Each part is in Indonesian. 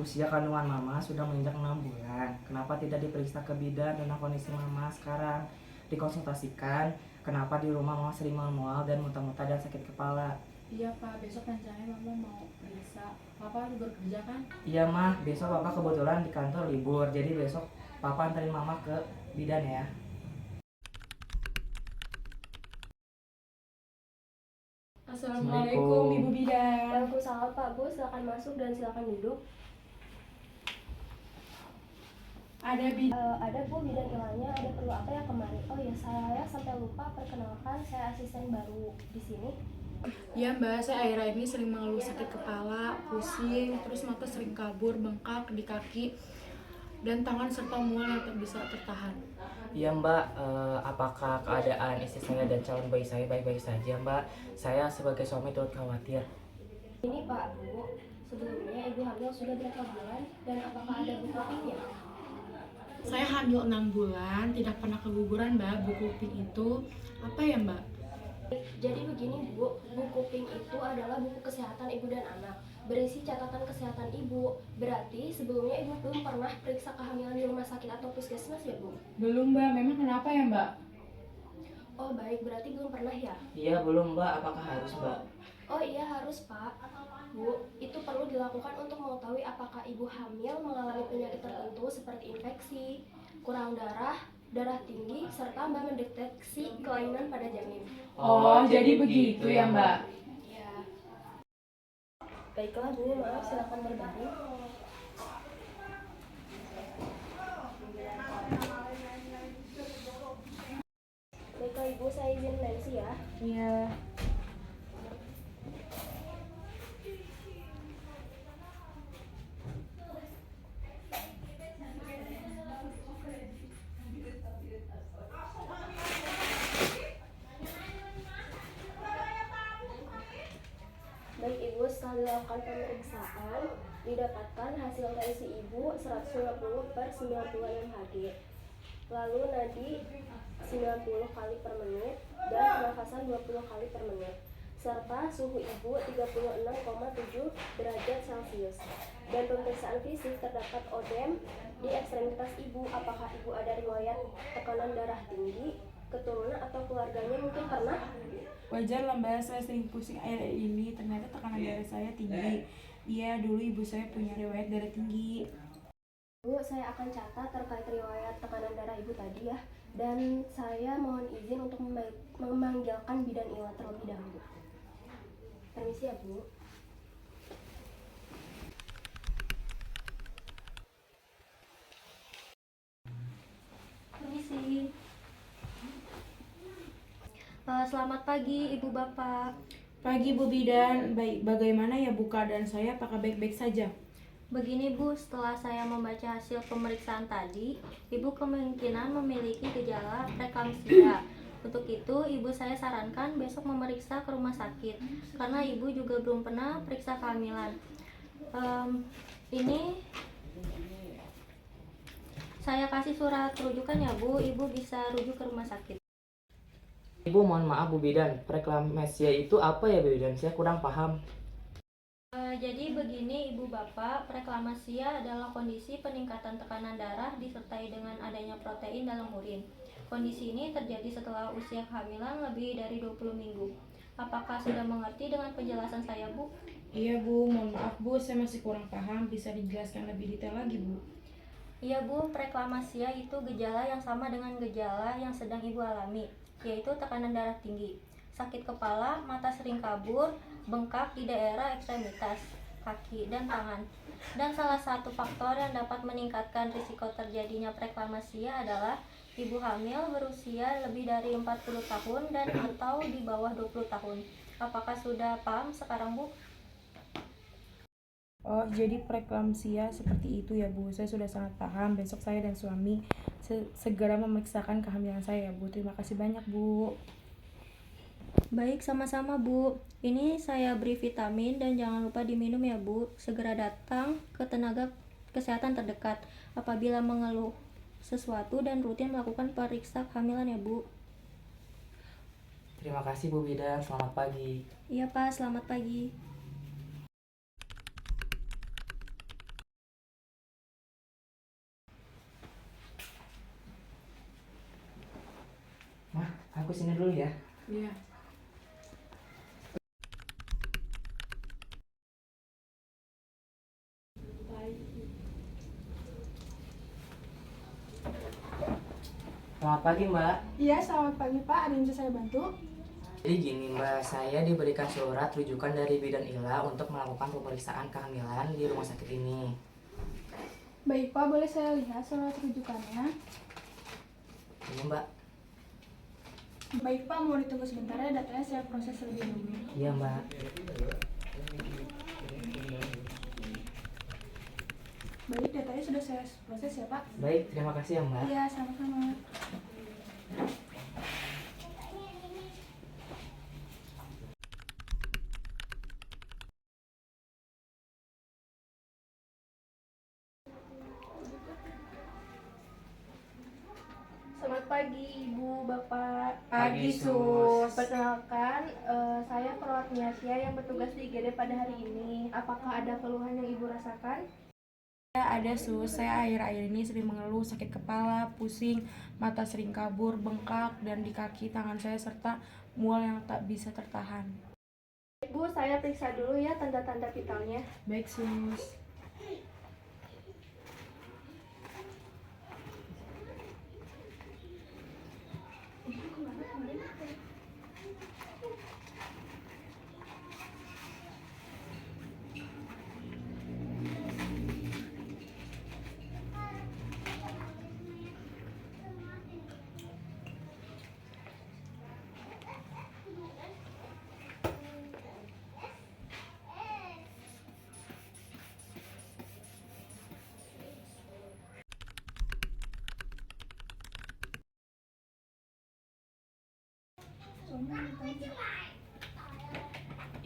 usia kandungan mama sudah menginjak 6 bulan. Kenapa tidak diperiksa ke bidan tentang kondisi mama sekarang? Dikonsultasikan, kenapa di rumah mama sering mual-mual dan muntah-muntah dan sakit kepala? Iya Pak, besok rencananya Mama mau periksa. Papa libur kerja kan? Iya mah, besok papa kebetulan di kantor libur, jadi besok papa anterin mama ke bidan ya. Assalamualaikum Ibu Bidan. Waalaikumsalam Pak Bu, silakan masuk dan silakan duduk. Ada Bu bidan Ilanya, ada perlu apa ya kemarin? Oh ya, saya sampai lupa perkenalkan, saya asisten baru di sini. Ya Mbak, saya akhir-akhir ini sering mengeluh sakit kepala, pusing, terus mata sering kabur, bengkak di kaki, dan tangan serta mual yang tak bisa tertahan. Iya mbak, apakah keadaan istri saya dan calon bayi saya baik-baik saja mbak? Saya sebagai suami turut khawatir. Ini Pak Bu, sebelumnya Ibu hamil sudah berapa bulan dan apakah ada buka ya? Saya hamil 6 bulan, tidak pernah keguguran Mbak. Buku pink itu apa ya Mbak? Jadi begini Bu, buku pink itu adalah buku kesehatan ibu dan anak. Berisi catatan kesehatan ibu. Berarti sebelumnya ibu belum pernah periksa kehamilan di rumah sakit atau puskesmas ya Bu? Belum Mbak, memang kenapa ya Mbak? Oh baik, berarti belum pernah ya? Iya belum mbak, apakah harus mbak? Oh iya harus Pak. Bu, itu perlu dilakukan untuk mengetahui apakah ibu hamil mengalami penyakit tertentu seperti infeksi, kurang darah, darah tinggi, serta Mbak mendeteksi kelainan pada janin. Oh, jadi begitu ya Mbak? Ya. Baiklah Bu, maaf silakan berbaring. Baiklah Ibu, saya izin Nancy ya. Iya. Baik Ibu, setelah dilakukan pemeriksaan, didapatkan hasil tensi Ibu 150/90 mmHg. Lalu nadi 90 kali per menit dan pernafasan 20 kali per menit. Serta suhu Ibu 36,7 derajat Celcius. Dan pemeriksaan fisik terdapat odem di ekstremitas Ibu. Apakah Ibu ada riwayat tekanan darah tinggi, keturunan atau keluarganya mungkin pernah? Wajar lah Mbak, saya sering pusing akhir ini. Ternyata tekanan darah saya tinggi. Iya, dulu ibu saya punya riwayat darah tinggi. Bu, saya akan catat terkait riwayat tekanan darah Ibu tadi ya. Dan saya mohon izin untuk memanggilkan bidan Ila terlebih dahulu. Permisi ya Bu. Permisi. Selamat pagi Ibu Bapak. Pagi Bu Bidan, baik bagaimana ya Bu keadaan saya? Apakah baik-baik saja? Begini Bu, setelah saya membaca hasil pemeriksaan tadi, Ibu kemungkinan memiliki gejala preeklamsia. Untuk itu, Ibu saya sarankan besok memeriksa ke rumah sakit, karena Ibu juga belum pernah periksa kehamilan. Ini saya kasih surat rujukan ya Bu, Ibu bisa rujuk ke rumah sakit. Ibu mohon maaf Bu Bidan, preeklamsia itu apa ya Bu Bidan? Saya kurang paham. Jadi begini Ibu Bapak, preeklampsia adalah kondisi peningkatan tekanan darah disertai dengan adanya protein dalam urin. Kondisi ini terjadi setelah usia kehamilan lebih dari 20 minggu. Apakah sudah mengerti dengan penjelasan saya Bu? Iya Bu, mohon maaf Bu, saya masih kurang paham. Bisa dijelaskan lebih detail lagi Bu? Iya Bu, preeklampsia itu gejala yang sama dengan gejala yang sedang Ibu alami, yaitu tekanan darah tinggi, sakit kepala, mata sering kabur, bengkak di daerah ekstremitas, kaki, dan tangan. Dan salah satu faktor yang dapat meningkatkan risiko terjadinya preeklampsia adalah ibu hamil berusia lebih dari 40 tahun dan atau di bawah 20 tahun. Apakah sudah paham sekarang Bu? Oh, jadi preeklamsia seperti itu ya Bu. Saya sudah sangat paham. Besok saya dan suami segera memeriksakan kehamilan saya ya Bu. Terima kasih banyak Bu. Baik, sama-sama Bu. Ini saya beri vitamin dan jangan lupa diminum ya Bu. Segera datang ke tenaga kesehatan terdekat apabila mengeluh sesuatu dan rutin melakukan periksa kehamilan ya Bu. Terima kasih Bu Bidan, selamat pagi. Iya Pak, selamat pagi. Mah, aku sini dulu ya. Iya. Selamat pagi Mbak. Iya, selamat pagi Pak. Ada yang bisa saya bantu? Jadi gini Mbak, saya diberikan surat rujukan dari Bidan Ila untuk melakukan pemeriksaan kehamilan di rumah sakit ini. Baik Pak, boleh saya lihat surat rujukannya? Ini Mbak. Baik Pak, mau ditunggu sebentar ya, datanya saya proses lebih dulu. Iya Mbak. Baik, datanya sudah saya proses ya Pak. Baik, terima kasih ya Mbak. Iya, sama-sama. Selamat pagi Ibu, Bapak. Pagi, Sus. Perkenalkan, saya perawat Niasia yang bertugas di IGD pada hari ini. Apakah ada keluhan yang Ibu rasakan? Ada Sus, saya akhir-akhir ini sering mengeluh sakit kepala, pusing, mata sering kabur, bengkak, dan di kaki tangan saya serta mual yang tak bisa tertahan. Ibu, saya periksa dulu ya tanda-tanda vitalnya. Baik Sus.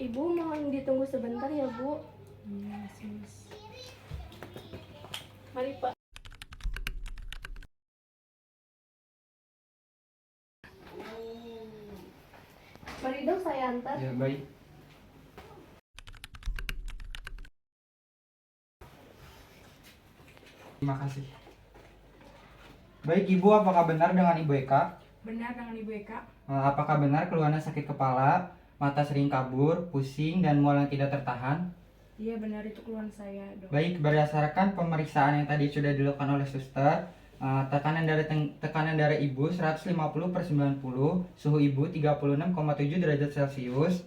Ibu, mohon ditunggu sebentar ya Bu. Iya Sus. Mari Pak. Mari dong saya antar. Ya, baik. Terima kasih. Baik, Ibu, apakah benar dengan Ibu Eka? Benar dengan Ibu Eka? Apakah benar keluhannya sakit kepala, mata sering kabur, pusing, dan mual yang tidak tertahan? Iya benar, itu keluhan saya dok. Baik, berdasarkan pemeriksaan yang tadi sudah dilakukan oleh suster, tekanan darah Ibu 150/90, suhu Ibu 36,7 derajat Celcius,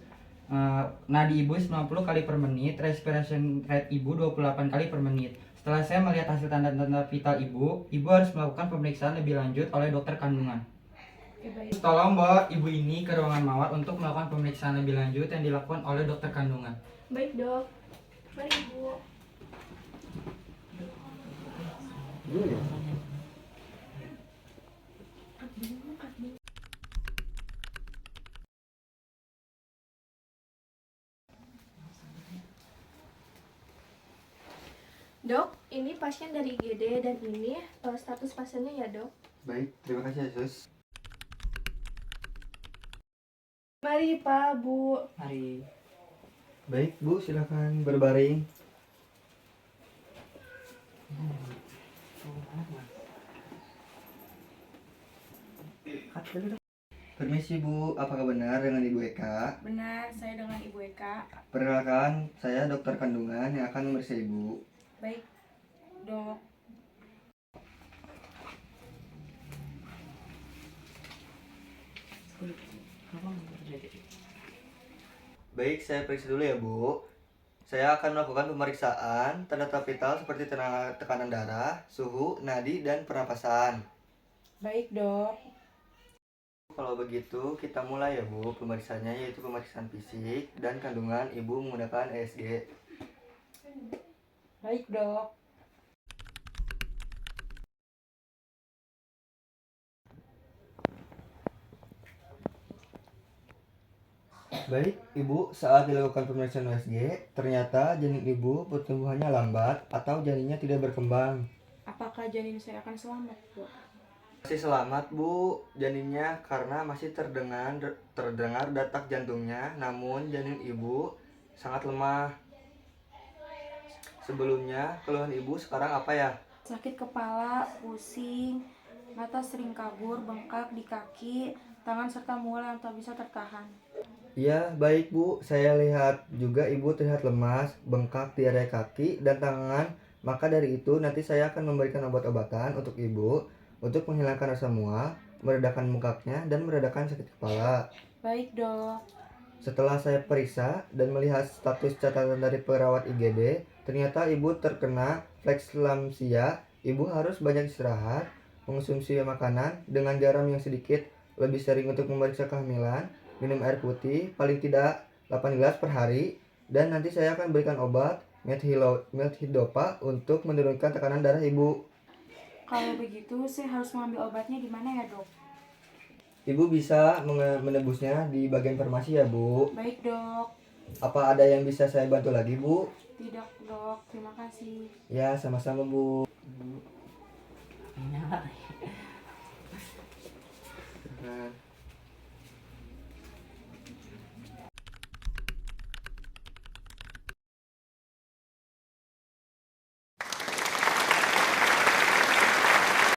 nadi Ibu 90 kali per menit, respiration rate Ibu 28 kali per menit. Setelah saya melihat hasil tanda-tanda vital Ibu harus melakukan pemeriksaan lebih lanjut oleh dokter kandungan. Oke baik. Tolong bawa Ibu ini ke ruangan mawar untuk melakukan pemeriksaan lebih lanjut yang dilakukan oleh dokter kandungan. Baik Dok. Mari Ibu. Dok, ini pasien dari IGD dan ini status pasiennya ya Dok. Baik, terima kasih Sus. Mari Pak, Bu. Mari. Baik Bu, silakan berbaring. Permisi Bu, apakah benar dengan Ibu Eka? Benar, saya dengan Ibu Eka. Perkenalkan, saya dokter kandungan yang akan memeriksa Ibu. Baik dok. Baik, saya periksa dulu ya Bu. Saya akan melakukan pemeriksaan tanda-tanda vital seperti tekanan darah, suhu, nadi, dan pernapasan. Baik dok. Kalau begitu, kita mulai ya Bu. Pemeriksaannya yaitu pemeriksaan fisik dan kandungan Ibu menggunakan ESG. Baik dok. Baik, Ibu, saat dilakukan pemeriksaan USG, ternyata janin Ibu pertumbuhannya lambat atau janinnya tidak berkembang. Apakah janin saya akan selamat dok? Masih selamat, Bu, janinnya karena masih terdengar detak jantungnya, namun janin Ibu sangat lemah. Sebelumnya, keluhan Ibu sekarang apa ya? Sakit kepala, pusing, mata sering kabur, bengkak di kaki, tangan serta mual yang tak bisa tertahan. Iya, baik Bu. Saya lihat juga Ibu terlihat lemas, bengkak di area kaki dan tangan. Maka dari itu nanti saya akan memberikan obat-obatan untuk Ibu untuk menghilangkan rasa mual, meredakan bengkaknya, dan meredakan sakit kepala. Baik dok. Setelah saya periksa dan melihat status catatan dari perawat IGD, ternyata Ibu terkena preeklamsia. Ibu harus banyak istirahat, mengonsumsi makanan dengan garam yang sedikit, lebih sering untuk memeriksa kehamilan, minum air putih paling tidak 8 gelas per hari, dan nanti saya akan berikan obat Methyldopa untuk menurunkan tekanan darah Ibu. Kalau begitu saya harus mengambil obatnya di mana ya dok? Ibu bisa menebusnya di bagian farmasi ya Bu. Baik dok. Apa ada yang bisa saya bantu lagi Bu? Tidak dok, terima kasih. Ya, sama-sama Bu. Nyala. Nah,